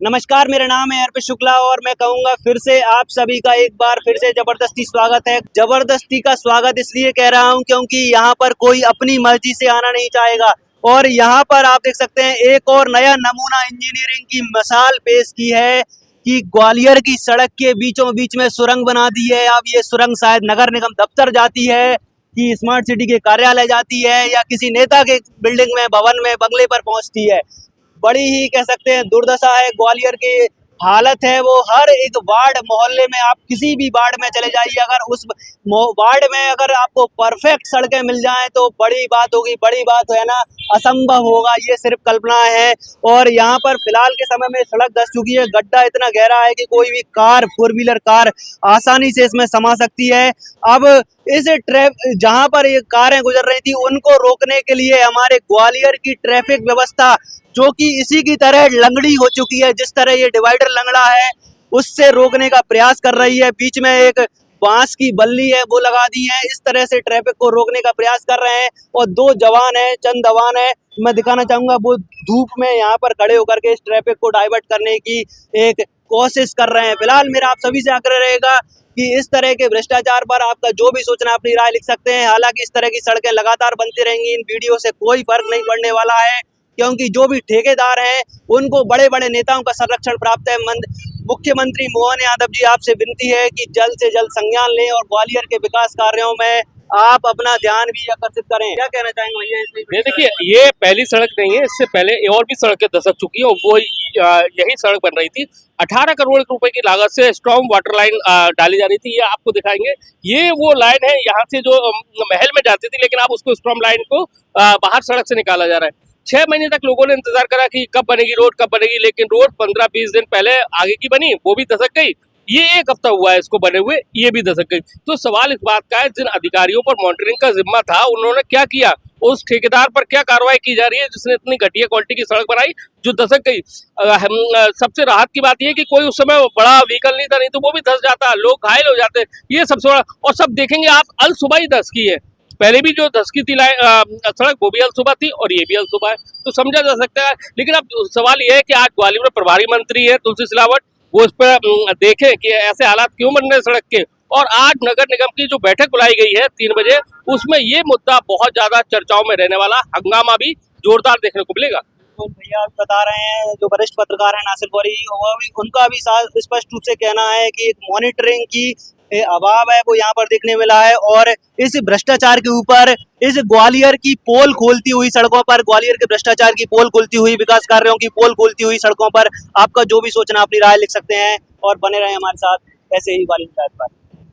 नमस्कार, मेरा नाम है अर्पित शुक्ला और मैं कहूँगा फिर से आप सभी का एक बार फिर से जबरदस्ती स्वागत है। जबरदस्ती का स्वागत इसलिए कह रहा हूँ क्योंकि यहाँ पर कोई अपनी मर्जी से आना नहीं चाहेगा और यहाँ पर आप देख सकते हैं एक और नया नमूना इंजीनियरिंग की मिसाल पेश की है कि ग्वालियर की सड़क के बीचों बीच में सुरंग बना दी है। अब ये सुरंग शायद नगर निगम दफ्तर जाती है कि स्मार्ट सिटी के कार्यालय जाती है या किसी नेता के बिल्डिंग में, भवन में, बंगले पर पहुंचती है। बड़ी ही कह सकते हैं दुर्दशा है ग्वालियर की हालत है वो। हर एक वार्ड मोहल्ले में आप किसी भी वार्ड में चले जाइए, अगर उस वार्ड में अगर आपको परफेक्ट सड़कें मिल जाएं तो बड़ी बात होगी। बड़ी बात है ना, असंभव होगा, ये सिर्फ कल्पना है। और यहाँ पर फिलहाल के समय में सड़क धंस चुकी है, गड्ढा इतना गहरा है कि कोई भी कार, 4 व्हीलर कार आसानी से इसमें समा सकती है। अब इस जहाँ पर ये कारें गुजर रही थी उनको रोकने के लिए हमारे ग्वालियर की ट्रैफिक व्यवस्था, जो कि इसी की तरह लंगड़ी हो चुकी है, जिस तरह ये डिवाइडर लंगड़ा है उससे रोकने का प्रयास कर रही है। बीच में एक बांस की बल्ली है वो लगा दी है, इस तरह से ट्रैफिक को रोकने का प्रयास कर रहे हैं। और दो जवान है, चंद जवान है, मैं दिखाना चाहूंगा, वो धूप में यहाँ पर खड़े होकर के इस ट्रैफिक को डाइवर्ट करने की एक कोशिश कर रहे हैं। फिलहाल मेरा आप सभी से आग्रह रहेगा कि इस तरह के भ्रष्टाचार पर आपका जो भी सोचना, अपनी राय लिख सकते हैं। हालांकि इस तरह की सड़कें लगातार बनती रहेंगी, इन वीडियो से कोई फर्क नहीं पड़ने वाला है क्योंकि जो भी ठेकेदार हैं उनको बड़े बड़े नेताओं का संरक्षण प्राप्त है। मुख्यमंत्री मोहन यादव जी, आपसे विनती है कि जल्द से जल्द संज्ञान लें और ग्वालियर के विकास कार्यों में आप अपना ध्यान भी आकर्षित करें। क्या कहना चाहेंगे भैया? ये देखिए, ये पहली सड़क नहीं है, इससे पहले और भी सड़कें धसक चुकी है और वो यही सड़क बन रही थी। 18 करोड़ रुपए की लागत से स्ट्रॉन्ग वाटर लाइन डाली जा रही थी। ये आपको दिखाएंगे, ये वो लाइन है यहाँ से जो महल में जाती थी, लेकिन अब उसको स्ट्रॉन्ग लाइन को बाहर सड़क से निकाला जा रहा है। 6 महीने तक लोगों ने इंतजार करा कि कब बनेगी रोड, कब बनेगी, लेकिन रोड 15-20 दिन पहले आगे की बनी, वो भी धसक गई। ये एक हफ्ता हुआ है इसको बने हुए, ये भी धसक गई। तो सवाल इस बात का है, जिन अधिकारियों पर मॉनिटरिंग का जिम्मा था उन्होंने क्या किया, उस ठेकेदार पर क्या कार्रवाई की जा रही है जिसने इतनी घटिया क्वालिटी की सड़क बनाई जो धसक गई। सबसे राहत की बात यह कि कोई उस समय बड़ा व्हीकल नहीं था, नहीं तो वो भी धस जाता, लोग घायल हो जाते। ये सबसे बड़ा। और सब देखेंगे आप, अल सुबह ही धस की है। पहले भी जो धसकी थी सड़क, वो भी अलसुबह थी और ये भी अलसुबह है, तो समझा जा सकता है। लेकिन अब सवाल ये है कि आज ग्वालियर में प्रभारी मंत्री है तुलसी सिलावट, वो इस पर देखें कि ऐसे हालात क्यों बन रहे हैं सड़क के। और आज नगर निगम की जो बैठक बुलाई गई है 3 बजे, उसमें ये मुद्दा बहुत ज्यादा चर्चाओं में रहने वाला, हंगामा भी जोरदार देखने को मिलेगा। तो भैया आप बता रहे हैं, जो वरिष्ठ पत्रकार हैं नासिर गौरी, वो भी, उनका भी स्पष्ट रूप से कहना है कि एक मॉनिटरिंग की अभाव है वो यहाँ पर देखने मिला है। और इस भ्रष्टाचार के ऊपर, इस ग्वालियर की पोल खोलती हुई सड़कों पर, ग्वालियर के भ्रष्टाचार की पोल खोलती हुई, विकास कार्यों की पोल खोलती हुई सड़कों पर आपका जो भी सोचना, अपनी राय लिख सकते हैं और बने रहे हमारे साथ ऐसे ही ग्वालियर पर।